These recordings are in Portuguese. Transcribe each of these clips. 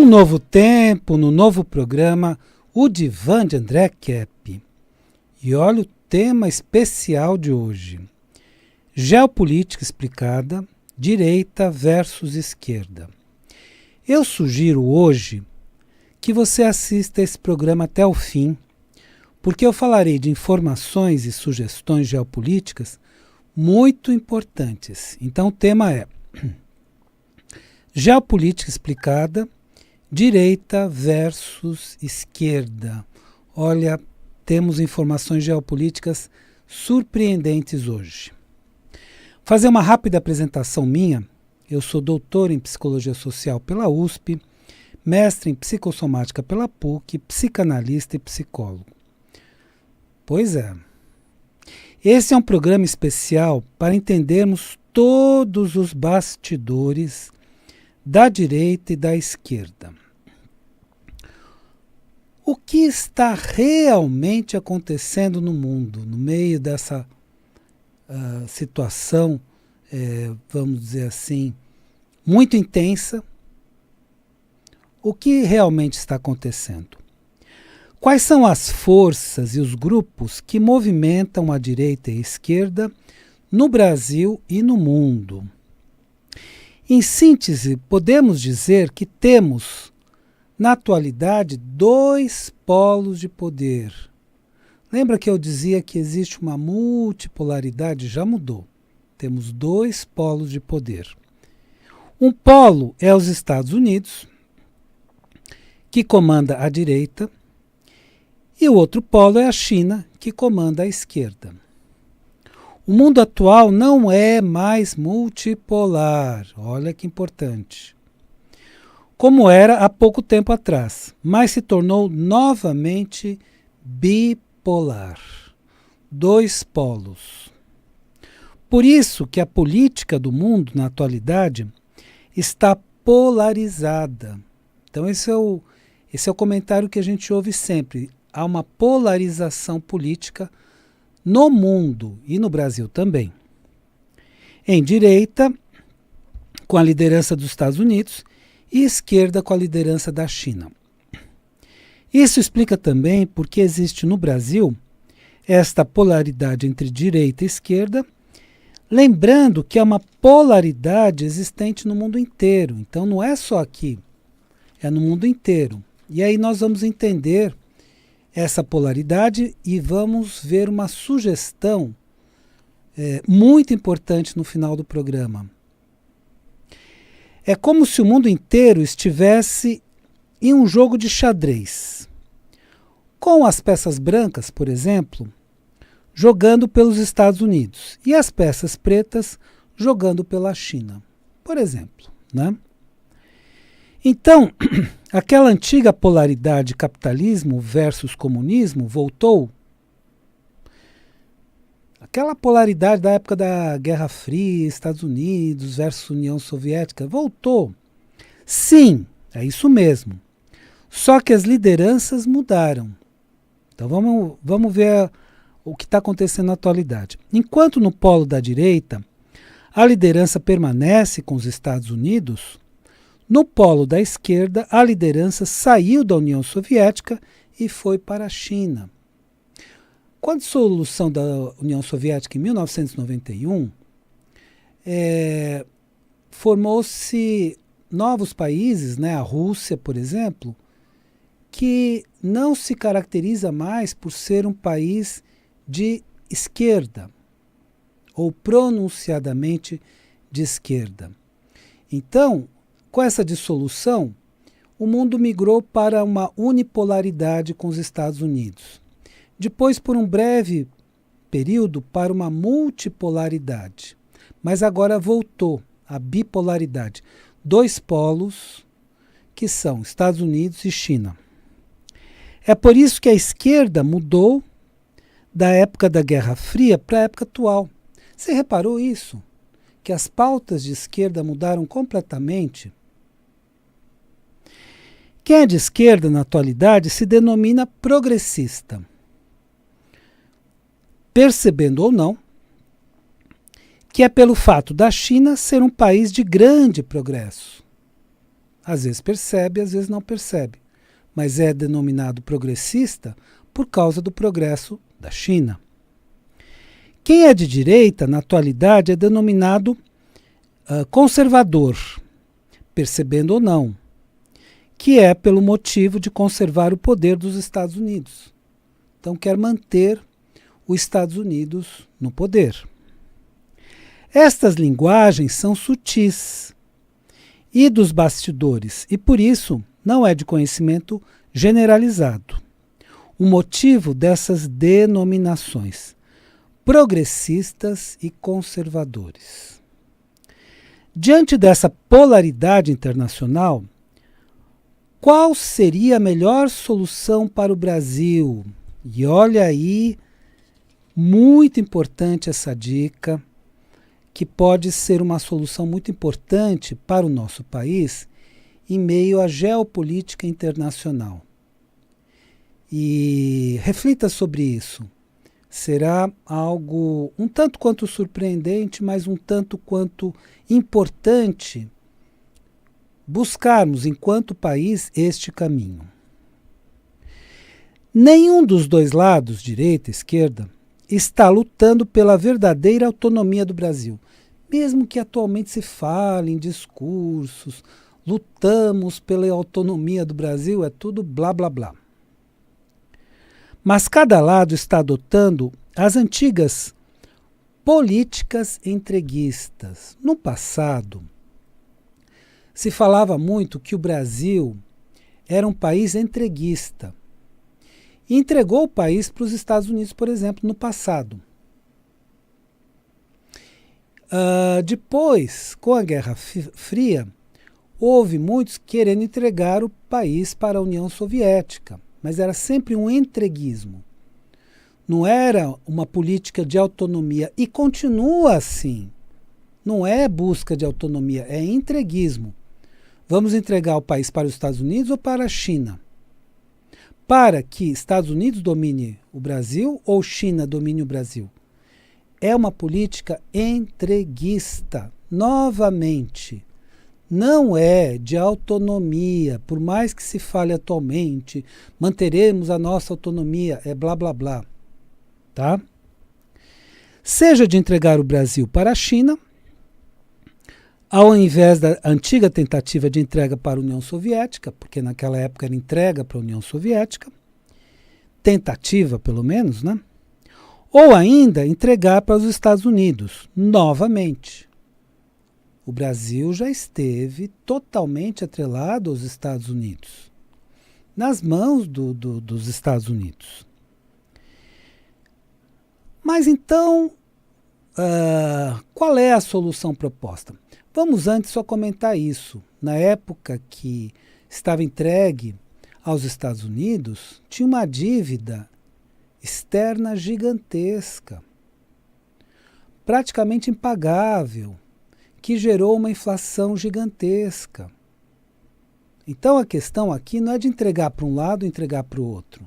Num novo tempo, no novo programa, o Divã de André Kepp. E olha o tema especial de hoje. Geopolítica explicada, direita versus esquerda. Eu sugiro hoje que você assista esse programa até o fim, porque eu falarei de informações e sugestões geopolíticas muito importantes. Então o tema é Geopolítica explicada, direita versus esquerda. Olha, temos informações geopolíticas surpreendentes hoje. Fazer uma rápida apresentação minha. Eu sou doutor em Psicologia Social pela USP, mestre em Psicossomática pela PUC, psicanalista e psicólogo. Pois é. Esse é um programa especial para entendermos todos os bastidores da direita e da esquerda. O que está realmente acontecendo no mundo, no meio dessa situação, vamos dizer assim, muito intensa? O que realmente está acontecendo? Quais são as forças e os grupos que movimentam a direita e a esquerda no Brasil e no mundo? Em síntese, podemos dizer que temos, na atualidade, dois polos de poder. Lembra que eu dizia que existe uma multipolaridade? Já mudou. Temos dois polos de poder. Um polo é os Estados Unidos, que comanda a direita, e o outro polo é a China, que comanda a esquerda. O mundo atual não é mais multipolar, olha que importante, como era há pouco tempo atrás, mas se tornou novamente bipolar, dois polos. Por isso que a política do mundo na atualidade está polarizada. Então esse é o comentário que a gente ouve sempre. Há uma polarização política no mundo e no Brasil também. Em direita, com a liderança dos Estados Unidos, e esquerda com a liderança da China. Isso explica também porque existe no Brasil esta polaridade entre direita e esquerda, lembrando que é uma polaridade existente no mundo inteiro. Então não é só aqui, é no mundo inteiro. E aí nós vamos entender essa polaridade e vamos ver uma sugestão muito importante no final do programa. É como se o mundo inteiro estivesse em um jogo de xadrez, com as peças brancas, por exemplo, jogando pelos Estados Unidos e as peças pretas jogando pela China, por exemplo, né? Então, aquela antiga polaridade capitalismo versus comunismo voltou. Aquela polaridade da época da Guerra Fria, Estados Unidos versus União Soviética, voltou. Sim, é isso mesmo. Só que as lideranças mudaram. Então vamos ver o que está acontecendo na atualidade. Enquanto no polo da direita, a liderança permanece com os Estados Unidos, no polo da esquerda, a liderança saiu da União Soviética e foi para a China. Com a dissolução da União Soviética em 1991, formou-se novos países, né? A Rússia, por exemplo, que não se caracteriza mais por ser um país de esquerda, ou pronunciadamente de esquerda. Então, com essa dissolução, o mundo migrou para uma unipolaridade com os Estados Unidos. Depois, por um breve período, para uma multipolaridade. Mas agora voltou a bipolaridade. Dois polos que são Estados Unidos e China. É por isso que a esquerda mudou da época da Guerra Fria para a época atual. Você reparou isso? Que as pautas de esquerda mudaram completamente? Quem é de esquerda na atualidade se denomina progressista. Percebendo ou não, que é pelo fato da China ser um país de grande progresso. Às vezes percebe, às vezes não percebe. Mas é denominado progressista por causa do progresso da China. Quem é de direita, na atualidade, é denominado conservador, percebendo ou não, que é pelo motivo de conservar o poder dos Estados Unidos. Então quer manter os Estados Unidos no poder. Estas linguagens são sutis e dos bastidores, e por isso não é de conhecimento generalizado. O motivo dessas denominações, progressistas e conservadores. Diante dessa polaridade internacional, qual seria a melhor solução para o Brasil? E olha aí, muito importante essa dica, que pode ser uma solução muito importante para o nosso país em meio à geopolítica internacional. E reflita sobre isso. Será algo um tanto quanto surpreendente, mas um tanto quanto importante buscarmos, enquanto país, este caminho. Nenhum dos dois lados, direita e esquerda, está lutando pela verdadeira autonomia do Brasil. Mesmo que atualmente se fale em discursos, lutamos pela autonomia do Brasil, é tudo blá blá blá. Mas cada lado está adotando as antigas políticas entreguistas. No passado, se falava muito que o Brasil era um país entreguista. E entregou o país para os Estados Unidos, por exemplo, no passado. Depois, com a Guerra Fria, houve muitos querendo entregar o país para a União Soviética, mas era sempre um entreguismo. Não era uma política de autonomia, e continua assim. Não é busca de autonomia, é entreguismo. Vamos entregar o país para os Estados Unidos ou para a China? Para que Estados Unidos domine o Brasil ou China domine o Brasil? É uma política entreguista. Novamente, não é de autonomia, por mais que se fale atualmente, manteremos a nossa autonomia, é blá blá blá. Tá? Seja de entregar o Brasil para a China, ao invés da antiga tentativa de entrega para a União Soviética, porque naquela época era entrega para a União Soviética, tentativa pelo menos, né? Ou ainda entregar para os Estados Unidos, novamente. O Brasil já esteve totalmente atrelado aos Estados Unidos, nas mãos dos Estados Unidos. Mas então, qual é a solução proposta? Vamos antes só comentar isso. Na época que estava entregue aos Estados Unidos, tinha uma dívida externa gigantesca, praticamente impagável, que gerou uma inflação gigantesca. Então a questão aqui não é de entregar para um lado e entregar para o outro.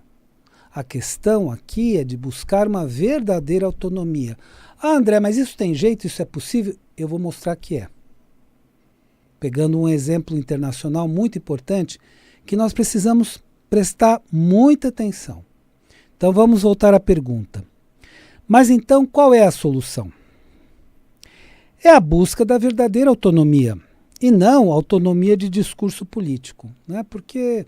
A questão aqui é de buscar uma verdadeira autonomia. Ah, André, mas isso tem jeito, isso é possível? Eu vou mostrar que é. Pegando um exemplo internacional muito importante, que nós precisamos prestar muita atenção. Então vamos voltar à pergunta. Mas então qual é a solução? É a busca da verdadeira autonomia, e não autonomia de discurso político, né? Porque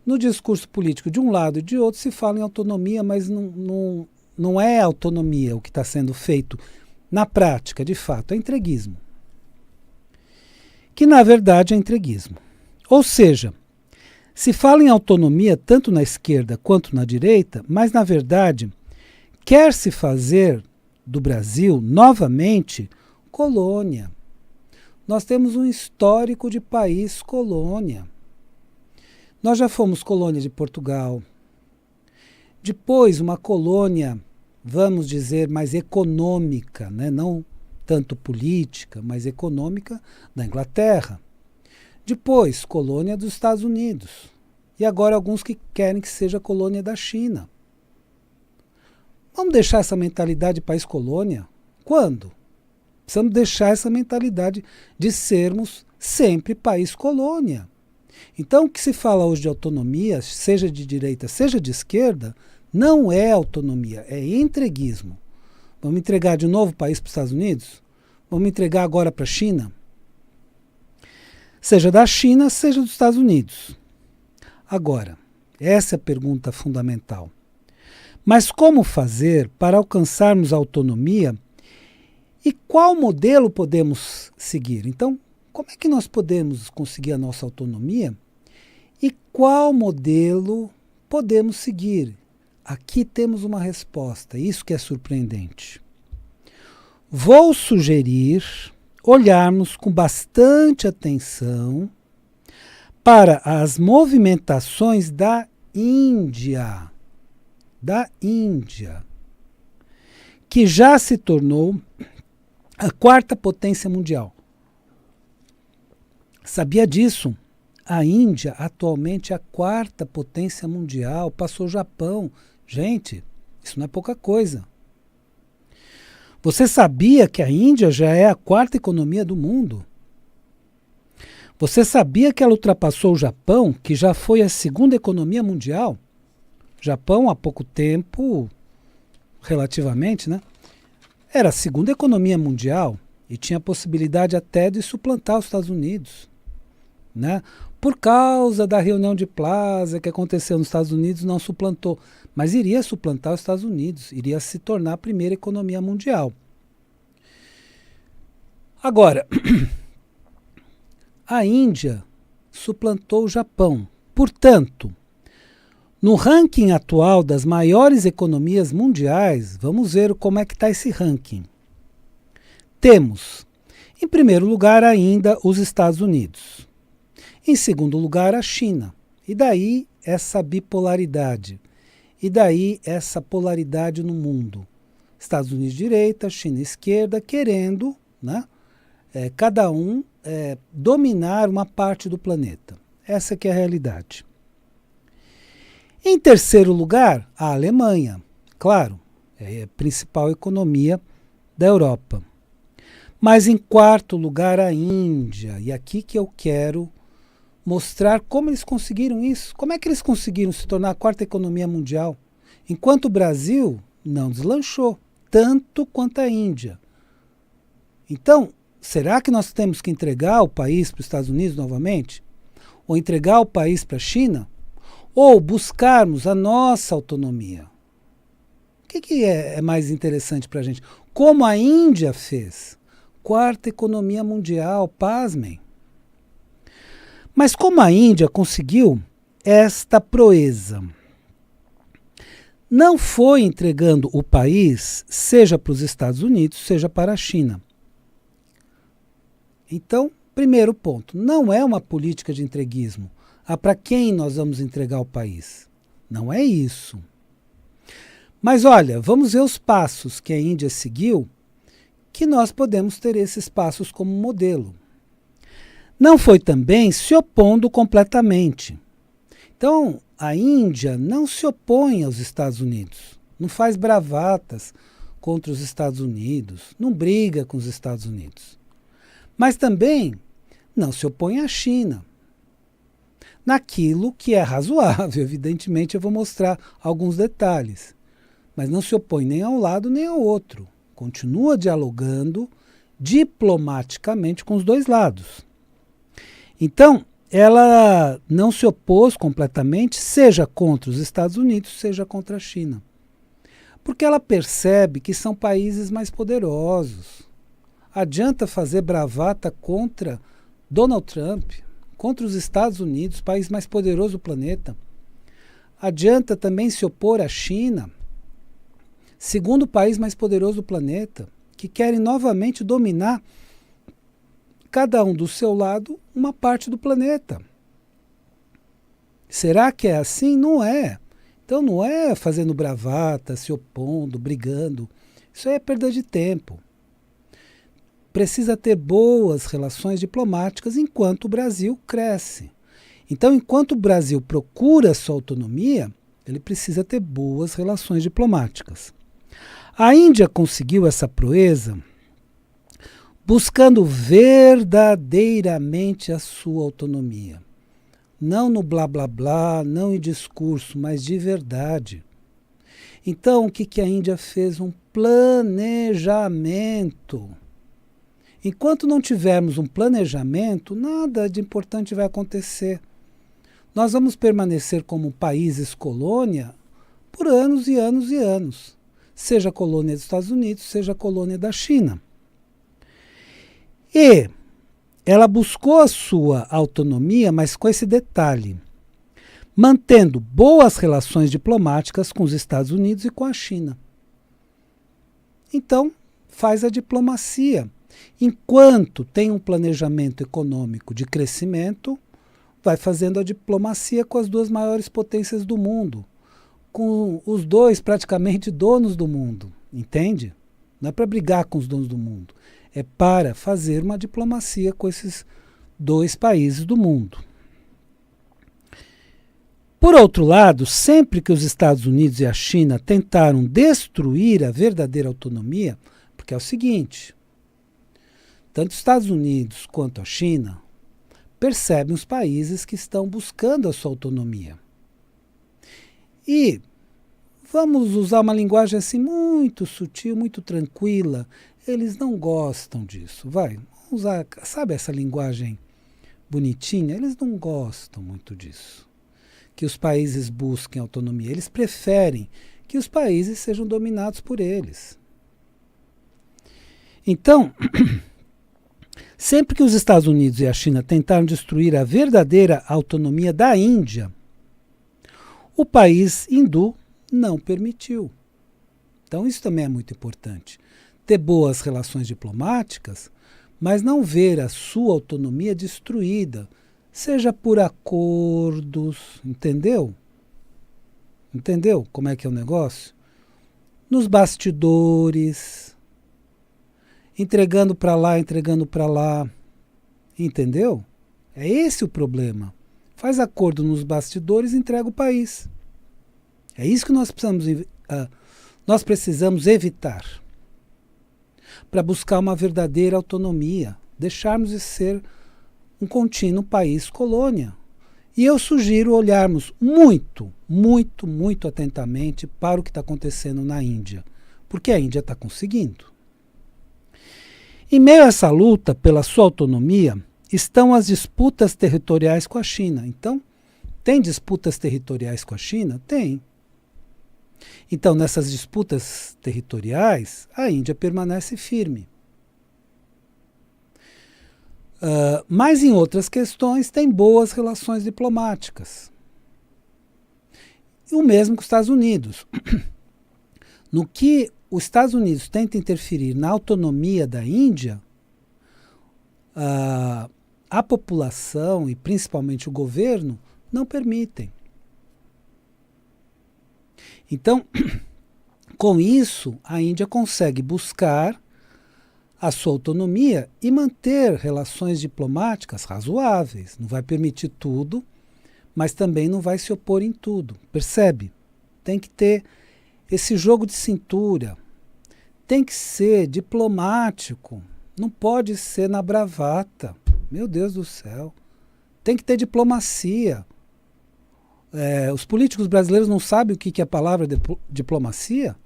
no discurso político de um lado e de outro se fala em autonomia, mas não é autonomia o que está sendo feito na prática, de fato, é entreguismo. Que na verdade é entreguismo. Ou seja, se fala em autonomia tanto na esquerda quanto na direita, mas na verdade quer se fazer do Brasil novamente colônia. Nós temos um histórico de país colônia. Nós já fomos colônia de Portugal. Depois uma colônia, vamos dizer, mais econômica, né? Não tanto política, mas econômica, da Inglaterra. Depois, colônia dos Estados Unidos. E agora alguns que querem que seja colônia da China. Vamos deixar essa mentalidade de país colônia? Quando? Precisamos deixar essa mentalidade de sermos sempre país colônia. Então, o que se fala hoje de autonomia, seja de direita, seja de esquerda, não é autonomia, é entreguismo. Vamos entregar de novo o país para os Estados Unidos? Vamos entregar agora para a China? Seja da China, seja dos Estados Unidos. Agora, essa é a pergunta fundamental. Mas como fazer para alcançarmos a autonomia e qual modelo podemos seguir? Então, como é que nós podemos conseguir a nossa autonomia e qual modelo podemos seguir? Aqui temos uma resposta, isso que é surpreendente. Vou sugerir olharmos com bastante atenção para as movimentações da Índia, que já se tornou a quarta potência mundial. Sabia disso? A Índia atualmente é a quarta potência mundial, passou o Japão. Gente, isso não é pouca coisa. Você sabia que a Índia já é a quarta economia do mundo? Você sabia que ela ultrapassou o Japão, que já foi a segunda economia mundial? Japão, há pouco tempo, relativamente, né, era a segunda economia mundial e tinha a possibilidade até de suplantar os Estados Unidos, né? Por causa da reunião de Plaza que aconteceu nos Estados Unidos, não suplantou, mas iria suplantar os Estados Unidos, iria se tornar a primeira economia mundial. Agora, a Índia suplantou o Japão. Portanto, no ranking atual das maiores economias mundiais, vamos ver como é que está esse ranking. Temos, em primeiro lugar, ainda os Estados Unidos. Em segundo lugar, a China. E daí essa bipolaridade. E daí essa polaridade no mundo. Estados Unidos direita, China esquerda, querendo, né, cada um dominar uma parte do planeta. Essa que é a realidade. Em terceiro lugar, a Alemanha. Claro, é a principal economia da Europa. Mas em quarto lugar, a Índia. E aqui que eu quero mostrar como eles conseguiram isso. Como é que eles conseguiram se tornar a quarta economia mundial? Enquanto o Brasil não deslanchou, tanto quanto a Índia. Então, será que nós temos que entregar o país para os Estados Unidos novamente? Ou entregar o país para a China? Ou buscarmos a nossa autonomia? O que é mais interessante para a gente? Como a Índia fez? Quarta economia mundial, pasmem. Mas como a Índia conseguiu esta proeza? Não foi entregando o país, seja para os Estados Unidos, seja para a China. Então, primeiro ponto, não é uma política de entreguismo. Para quem nós vamos entregar o país? Não é isso. Mas olha, vamos ver os passos que a Índia seguiu, que nós podemos ter esses passos como modelo. Não foi também se opondo completamente. Então, a Índia não se opõe aos Estados Unidos, não faz bravatas contra os Estados Unidos, não briga com os Estados Unidos. Mas também não se opõe à China. Naquilo que é razoável, evidentemente eu vou mostrar alguns detalhes. Mas não se opõe nem ao lado nem ao outro. Continua dialogando diplomaticamente com os dois lados. Então, ela não se opôs completamente, seja contra os Estados Unidos, seja contra a China. Porque ela percebe que são países mais poderosos. Adianta fazer bravata contra Donald Trump, contra os Estados Unidos, país mais poderoso do planeta. Adianta também se opor à China, segundo país mais poderoso do planeta, que querem novamente dominar, cada um do seu lado, uma parte do planeta. Será que é assim? Não é. Então não é fazendo bravata, se opondo, brigando. Isso aí é perda de tempo. Precisa ter boas relações diplomáticas enquanto o Brasil cresce. Então, enquanto o Brasil procura sua autonomia, ele precisa ter boas relações diplomáticas. A Índia conseguiu essa proeza buscando verdadeiramente a sua autonomia. Não no blá blá blá, não em discurso, mas de verdade. Então, o que a Índia fez? Um planejamento. Enquanto não tivermos um planejamento, nada de importante vai acontecer. Nós vamos permanecer como países colônia por anos e anos e anos. Seja colônia dos Estados Unidos, seja colônia da China. E ela buscou a sua autonomia, mas com esse detalhe: mantendo boas relações diplomáticas com os Estados Unidos e com a China. Então, faz a diplomacia. Enquanto tem um planejamento econômico de crescimento, vai fazendo a diplomacia com as duas maiores potências do mundo, com os dois praticamente donos do mundo, entende? Não é para brigar com os donos do mundo, é para fazer uma diplomacia com esses dois países do mundo. Por outro lado, sempre que os Estados Unidos e a China tentaram destruir a verdadeira autonomia, porque é o seguinte, tanto os Estados Unidos quanto a China percebem os países que estão buscando a sua autonomia. E vamos usar uma linguagem assim muito sutil, muito tranquila. Eles não gostam disso. Vamos usar, sabe essa linguagem bonitinha? Eles não gostam muito disso. Que os países busquem autonomia. Eles preferem que os países sejam dominados por eles. Então, sempre que os Estados Unidos e a China tentaram destruir a verdadeira autonomia da Índia, o país hindu não permitiu. Então isso também é muito importante. Ter boas relações diplomáticas, mas não ver a sua autonomia destruída, seja por acordos, entendeu? Entendeu como é que é o negócio? Nos bastidores, entregando para lá, entendeu? É esse o problema. Faz acordo nos bastidores e entrega o país. É isso que nós precisamos evitar para buscar uma verdadeira autonomia, deixarmos de ser um contínuo país colônia. E eu sugiro olharmos muito, muito, muito atentamente para o que está acontecendo na Índia, porque a Índia está conseguindo. Em meio a essa luta pela sua autonomia, estão as disputas territoriais com a China. Então, tem disputas territoriais com a China? Tem. Então, nessas disputas territoriais, a Índia permanece firme. Mas em outras questões tem boas relações diplomáticas. E o mesmo com os Estados Unidos. No que os Estados Unidos tentam interferir na autonomia da Índia, a população e principalmente o governo não permitem. Então, com isso, a Índia consegue buscar a sua autonomia e manter relações diplomáticas razoáveis. Não vai permitir tudo, mas também não vai se opor em tudo. Percebe? Tem que ter esse jogo de cintura. Tem que ser diplomático. Não pode ser na bravata. Meu Deus do céu. Tem que ter diplomacia. Os políticos brasileiros não sabem o que é a palavra diplomacia?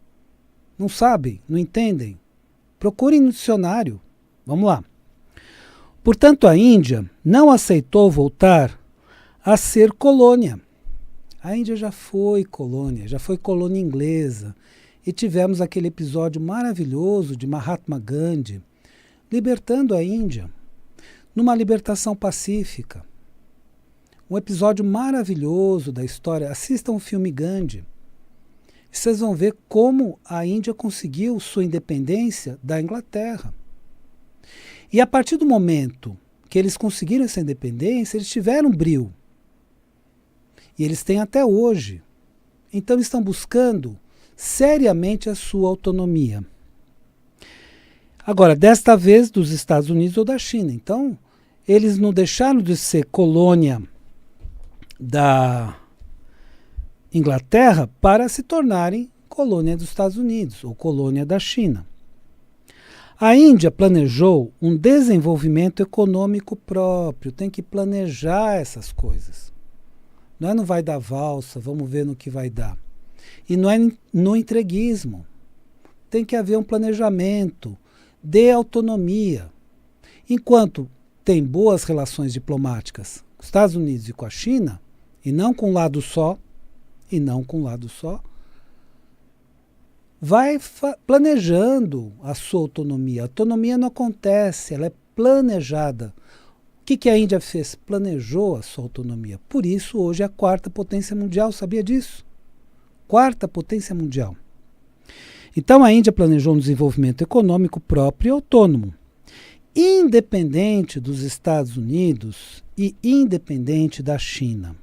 Não sabem, não entendem. Procurem no dicionário. Vamos lá. Portanto, a Índia não aceitou voltar a ser colônia. A Índia já foi colônia inglesa. E tivemos aquele episódio maravilhoso de Mahatma Gandhi libertando a Índia numa libertação pacífica. Um episódio maravilhoso da história. Assistam o filme Gandhi. Vocês vão ver como a Índia conseguiu sua independência da Inglaterra. E a partir do momento que eles conseguiram essa independência, eles tiveram brio. E eles têm até hoje. Então estão buscando seriamente a sua autonomia. Agora, desta vez dos Estados Unidos ou da China. Então, eles não deixaram de ser colônia da Inglaterra para se tornarem colônia dos Estados Unidos ou colônia da China. A Índia planejou um desenvolvimento econômico próprio, tem que planejar essas coisas. Não vai dar valsa, vamos ver no que vai dar. E não é no entreguismo. Tem que haver um planejamento, de autonomia. Enquanto tem boas relações diplomáticas com os Estados Unidos e com a China, e não com um lado só, vai planejando a sua autonomia. A autonomia não acontece, ela é planejada. O que a Índia fez? Planejou a sua autonomia. Por isso, hoje é a quarta potência mundial, sabia disso? Quarta potência mundial. Então, a Índia planejou um desenvolvimento econômico próprio e autônomo, independente dos Estados Unidos e independente da China.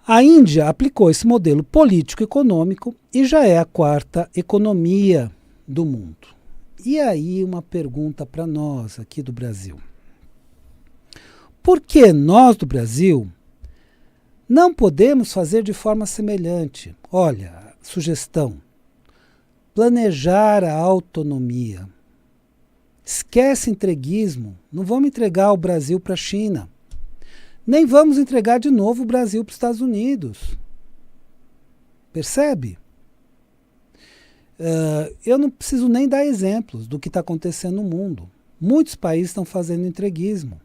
A Índia aplicou esse modelo político-econômico e já é a quarta economia do mundo. E aí uma pergunta para nós aqui do Brasil. Por que nós do Brasil não podemos fazer de forma semelhante? Olha, sugestão, planejar a autonomia. Esquece entreguismo, não vamos entregar o Brasil para a China. Nem vamos entregar de novo o Brasil para os Estados Unidos. Percebe? Eu não preciso nem dar exemplos do que está acontecendo no mundo. Muitos países estão fazendo entreguismo.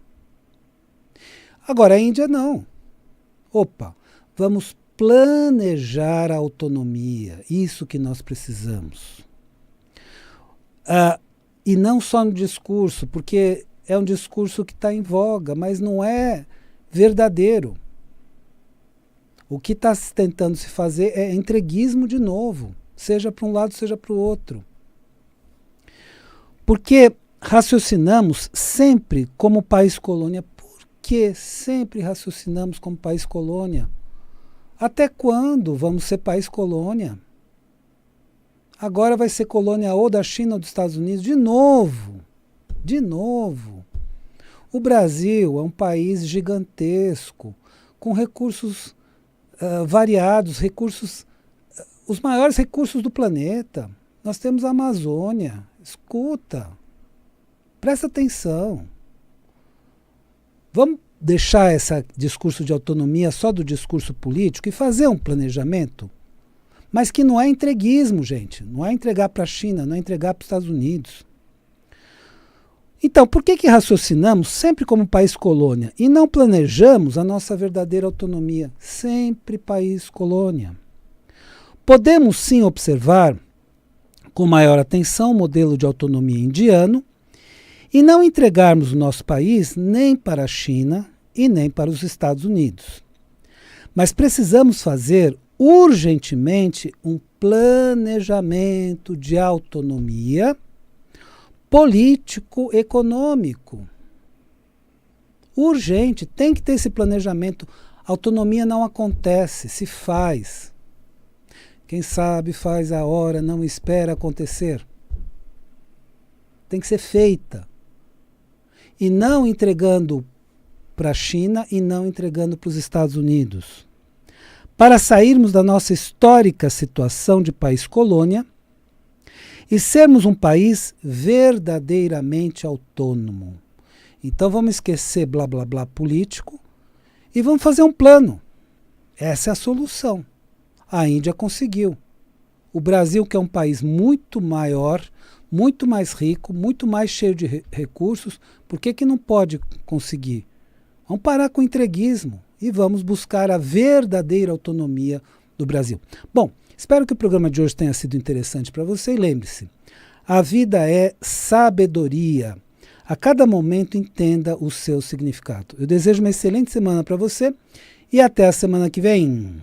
Agora, a Índia não. Opa, vamos planejar a autonomia. Isso que nós precisamos. E não só no discurso, porque é um discurso que está em voga, mas não é verdadeiro. O que está tentando se fazer é entreguismo de novo, seja para um lado, seja para o outro. Porque raciocinamos sempre como país colônia. Por que sempre raciocinamos como país colônia? Até quando vamos ser país colônia? Agora vai ser colônia ou da China ou dos Estados Unidos de novo. De novo. O Brasil é um país gigantesco, com recursos variados, os maiores recursos do planeta. Nós temos a Amazônia. Escuta, presta atenção. Vamos deixar esse discurso de autonomia só do discurso político e fazer um planejamento? Mas que não é entreguismo, gente. Não é entregar para a China, não é entregar para os Estados Unidos. Então, por que raciocinamos sempre como país colônia e não planejamos a nossa verdadeira autonomia? Sempre país colônia. Podemos sim observar com maior atenção o modelo de autonomia indiano e não entregarmos o nosso país nem para a China e nem para os Estados Unidos. Mas precisamos fazer urgentemente um planejamento de autonomia político-econômico. Urgente, tem que ter esse planejamento. Autonomia não acontece, se faz. Quem sabe faz a hora, não espera acontecer. Tem que ser feita. E não entregando para a China e não entregando para os Estados Unidos. Para sairmos da nossa histórica situação de país colônia e sermos um país verdadeiramente autônomo. Então vamos esquecer blá blá blá político e vamos fazer um plano. Essa é a solução. A Índia conseguiu. O Brasil, que é um país muito maior, muito mais rico, muito mais cheio de recursos, por que não pode conseguir? Vamos parar com o entreguismo e vamos buscar a verdadeira autonomia do Brasil. Bom, espero que o programa de hoje tenha sido interessante para você e lembre-se, a vida é sabedoria. A cada momento entenda o seu significado. Eu desejo uma excelente semana para você e até a semana que vem.